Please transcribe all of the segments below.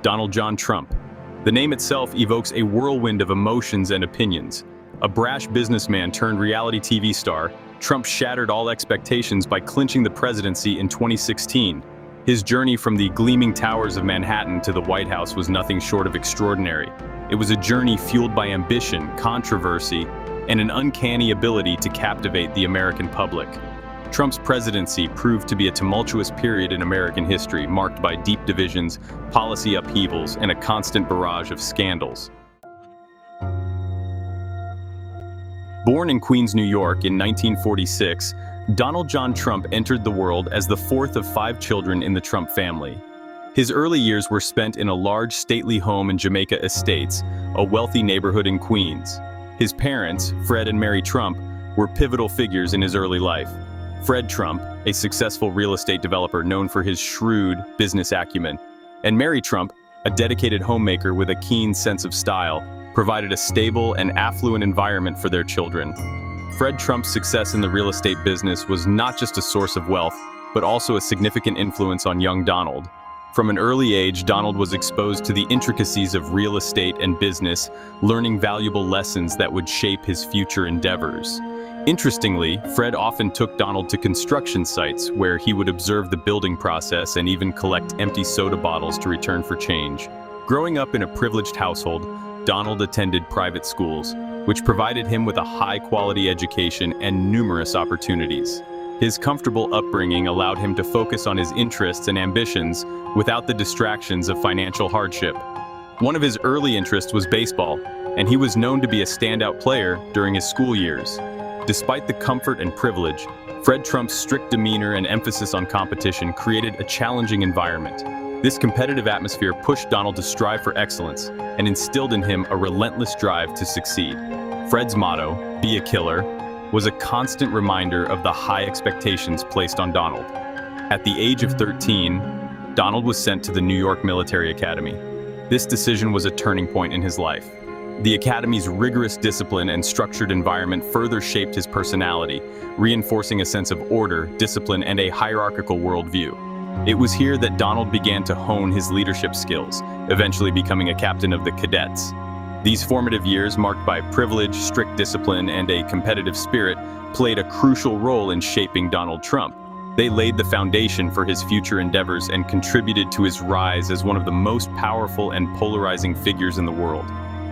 Donald John Trump. The name itself evokes a whirlwind of emotions and opinions. A brash businessman turned reality TV star, Trump shattered all expectations by clinching the presidency in 2016. His journey from the gleaming towers of Manhattan to the White House was nothing short of extraordinary. It was a journey fueled by ambition, controversy, and an uncanny ability to captivate the American public. Trump's presidency proved to be a tumultuous period in American history, marked by deep divisions, policy upheavals, and a constant barrage of scandals. Born in Queens, New York in 1946, Donald John Trump entered the world as the fourth of 5 children in the Trump family. His early years were spent in a large stately home in Jamaica Estates, a wealthy neighborhood in Queens. His parents, Fred and Mary Trump, were pivotal figures in his early life. Fred Trump, a successful real estate developer known for his shrewd business acumen, and Mary Trump, a dedicated homemaker with a keen sense of style, provided a stable and affluent environment for their children. Fred Trump's success in the real estate business was not just a source of wealth, but also a significant influence on young Donald. From an early age, Donald was exposed to the intricacies of real estate and business, learning valuable lessons that would shape his future endeavors. Interestingly, Fred often took Donald to construction sites where he would observe the building process and even collect empty soda bottles to return for change. Growing up in a privileged household, Donald attended private schools, which provided him with a high-quality education and numerous opportunities. His comfortable upbringing allowed him to focus on his interests and ambitions without the distractions of financial hardship. One of his early interests was baseball, and he was known to be a standout player during his school years. Despite the comfort and privilege, Fred Trump's strict demeanor and emphasis on competition created a challenging environment. This competitive atmosphere pushed Donald to strive for excellence and instilled in him a relentless drive to succeed. Fred's motto, "Be a killer," was a constant reminder of the high expectations placed on Donald. At the age of 13, Donald was sent to the New York Military Academy. This decision was a turning point in his life. The Academy's rigorous discipline and structured environment further shaped his personality, reinforcing a sense of order, discipline, and a hierarchical worldview. It was here that Donald began to hone his leadership skills, eventually becoming a captain of the cadets. These formative years, marked by privilege, strict discipline, and a competitive spirit, played a crucial role in shaping Donald Trump. They laid the foundation for his future endeavors and contributed to his rise as one of the most powerful and polarizing figures in the world.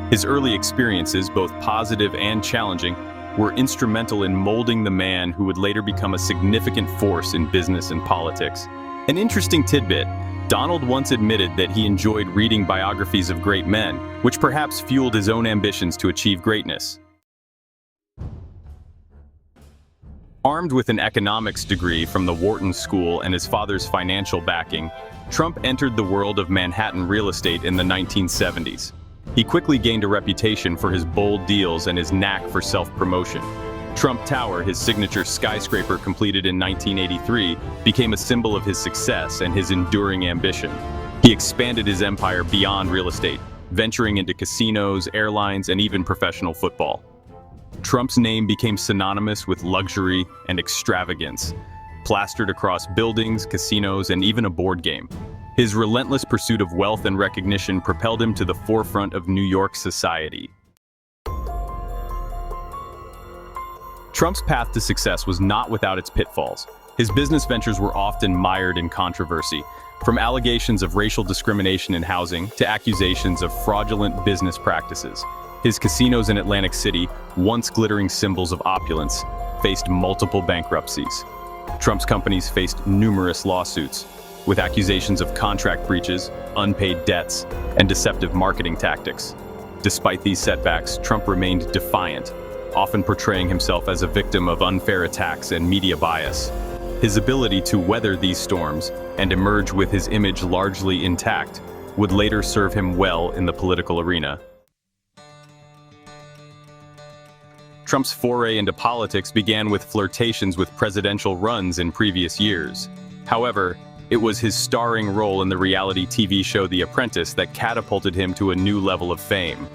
His early experiences, both positive and challenging, were instrumental in molding the man who would later become a significant force in business and politics. An interesting tidbit: Donald once admitted that he enjoyed reading biographies of great men, which perhaps fueled his own ambitions to achieve greatness. Armed with an economics degree from the Wharton School and his father's financial backing, Trump entered the world of Manhattan real estate in the 1970s. He quickly gained a reputation for his bold deals and his knack for self-promotion. Trump Tower, his signature skyscraper completed in 1983, became a symbol of his success and his enduring ambition. He expanded his empire beyond real estate, venturing into casinos, airlines, and even professional football. Trump's name became synonymous with luxury and extravagance, plastered across buildings, casinos, and even a board game. His relentless pursuit of wealth and recognition propelled him to the forefront of New York society. Trump's path to success was not without its pitfalls. His business ventures were often mired in controversy, from allegations of racial discrimination in housing to accusations of fraudulent business practices. His casinos in Atlantic City, once glittering symbols of opulence, faced multiple bankruptcies. Trump's companies faced numerous lawsuits, with accusations of contract breaches, unpaid debts, and deceptive marketing tactics. Despite these setbacks, Trump remained defiant, often portraying himself as a victim of unfair attacks and media bias. His ability to weather these storms and emerge with his image largely intact would later serve him well in the political arena. Trump's foray into politics began with flirtations with presidential runs in previous years. However, it was his starring role in the reality TV show The Apprentice that catapulted him to a new level of fame.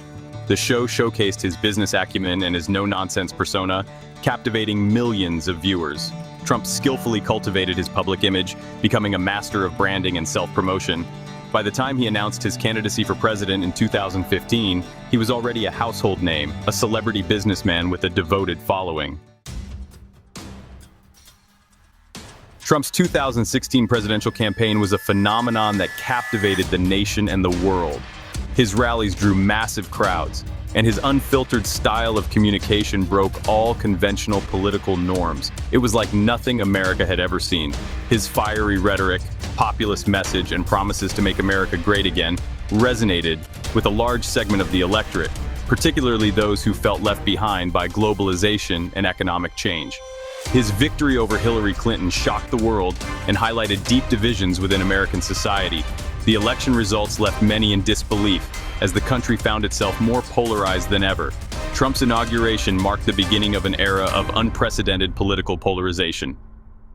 The show showcased his business acumen and his no-nonsense persona, captivating millions of viewers. Trump skillfully cultivated his public image, becoming a master of branding and self-promotion. By the time he announced his candidacy for president in 2015, he was already a household name, a celebrity businessman with a devoted following. Trump's 2016 presidential campaign was a phenomenon that captivated the nation and the world. His rallies drew massive crowds, and his unfiltered style of communication broke all conventional political norms. It was like nothing America had ever seen. His fiery rhetoric, populist message, and promises to make America great again resonated with a large segment of the electorate, particularly those who felt left behind by globalization and economic change. His victory over Hillary Clinton shocked the world and highlighted deep divisions within American society. The election results left many in disbelief, as the country found itself more polarized than ever. Trump's inauguration marked the beginning of an era of unprecedented political polarization.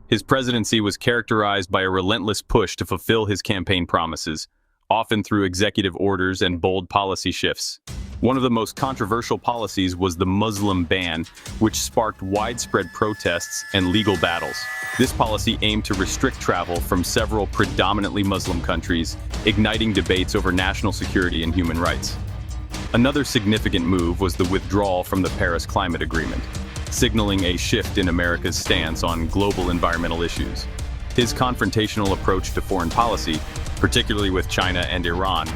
His presidency was characterized by a relentless push to fulfill his campaign promises, often through executive orders and bold policy shifts. One of the most controversial policies was the Muslim ban, which sparked widespread protests and legal battles. This policy aimed to restrict travel from several predominantly Muslim countries, igniting debates over national security and human rights. Another significant move was the withdrawal from the Paris Climate Agreement, signaling a shift in America's stance on global environmental issues. His confrontational approach to foreign policy, particularly with China and Iran,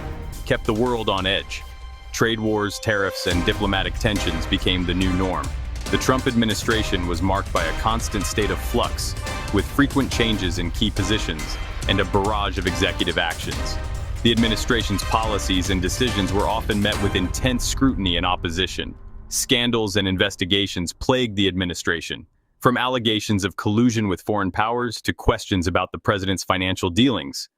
kept the world on edge. Trade wars, tariffs, and diplomatic tensions became the new norm. The Trump administration was marked by a constant state of flux, with frequent changes in key positions and a barrage of executive actions. The administration's policies and decisions were often met with intense scrutiny and opposition. Scandals and investigations plagued the administration, from allegations of collusion with foreign powers to questions about the president's financial dealings.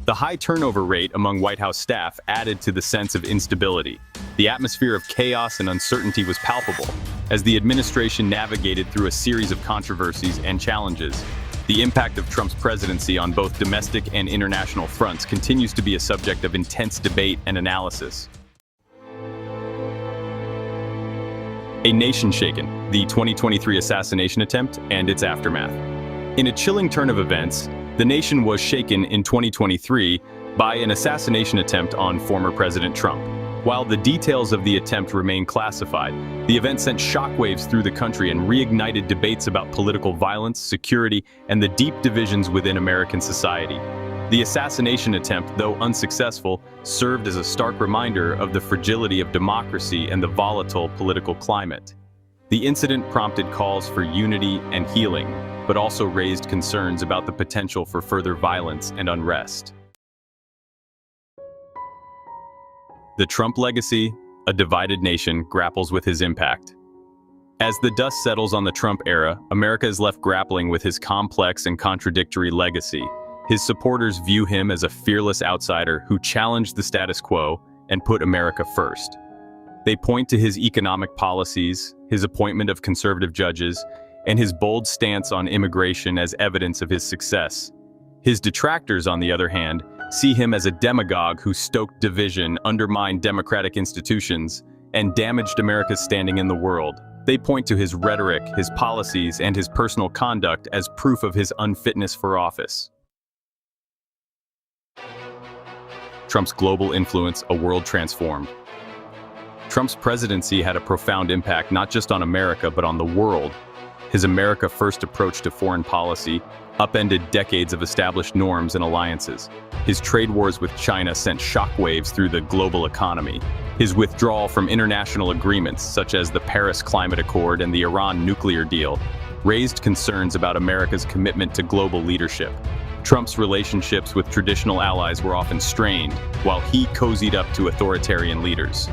The high turnover rate among White House staff added to the sense of instability. The atmosphere of chaos and uncertainty was palpable as the administration navigated through a series of controversies and challenges. The impact of Trump's presidency on both domestic and international fronts continues to be a subject of intense debate and analysis. A nation shaken, the 2023 assassination attempt and its aftermath. In a chilling turn of events, the nation was shaken in 2023 by an assassination attempt on former President Trump. While the details of the attempt remain classified, the event sent shockwaves through the country and reignited debates about political violence, security, and the deep divisions within American society. The assassination attempt, though unsuccessful, served as a stark reminder of the fragility of democracy and the volatile political climate. The incident prompted calls for unity and healing, but also raised concerns about the potential for further violence and unrest. The Trump legacy, a divided nation, grapples with his impact. As the dust settles on the Trump era, America is left grappling with his complex and contradictory legacy. His supporters view him as a fearless outsider who challenged the status quo and put America first. They point to his economic policies, his appointment of conservative judges, and his bold stance on immigration as evidence of his success. His detractors, on the other hand, see him as a demagogue who stoked division, undermined democratic institutions, and damaged America's standing in the world. They point to his rhetoric, his policies, and his personal conduct as proof of his unfitness for office. Trump's global influence, a world transformed. Trump's presidency had a profound impact not just on America but on the world. His America-first approach to foreign policy upended decades of established norms and alliances. His trade wars with China sent shockwaves through the global economy. His withdrawal from international agreements, such as the Paris Climate Accord and the Iran nuclear deal, raised concerns about America's commitment to global leadership. Trump's relationships with traditional allies were often strained, while he cozied up to authoritarian leaders.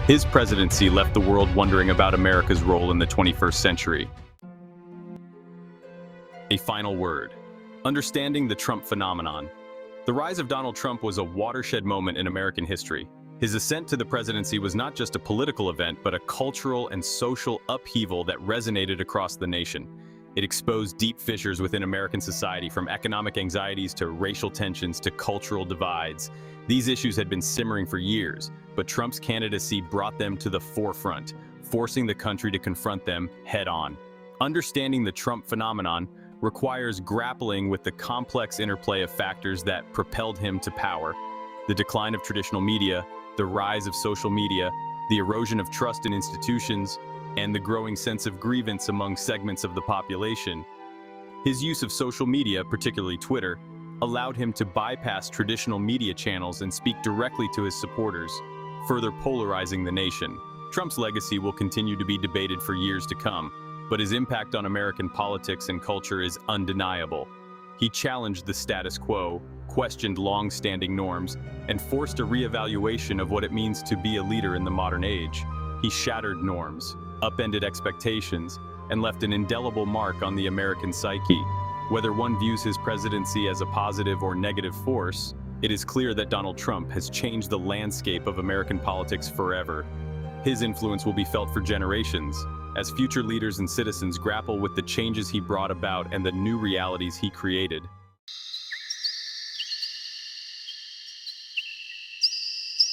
His presidency left the world wondering about America's role in the 21st century. A final word. Understanding the Trump phenomenon. The rise of Donald Trump was a watershed moment in American history. His ascent to the presidency was not just a political event, but a cultural and social upheaval that resonated across the nation. It exposed deep fissures within American society, from economic anxieties to racial tensions to cultural divides. These issues had been simmering for years, but Trump's candidacy brought them to the forefront, forcing the country to confront them head-on. Understanding the Trump phenomenon requires grappling with the complex interplay of factors that propelled him to power. The decline of traditional media, the rise of social media, the erosion of trust in institutions, and the growing sense of grievance among segments of the population. His use of social media, particularly Twitter, allowed him to bypass traditional media channels and speak directly to his supporters, further polarizing the nation. Trump's legacy will continue to be debated for years to come, but his impact on American politics and culture is undeniable. He challenged the status quo, questioned long-standing norms, and forced a re-evaluation of what it means to be a leader in the modern age. He shattered norms, upended expectations, and left an indelible mark on the American psyche. Whether one views his presidency as a positive or negative force, it is clear that Donald Trump has changed the landscape of American politics forever. His influence will be felt for generations, as future leaders and citizens grapple with the changes he brought about and the new realities he created.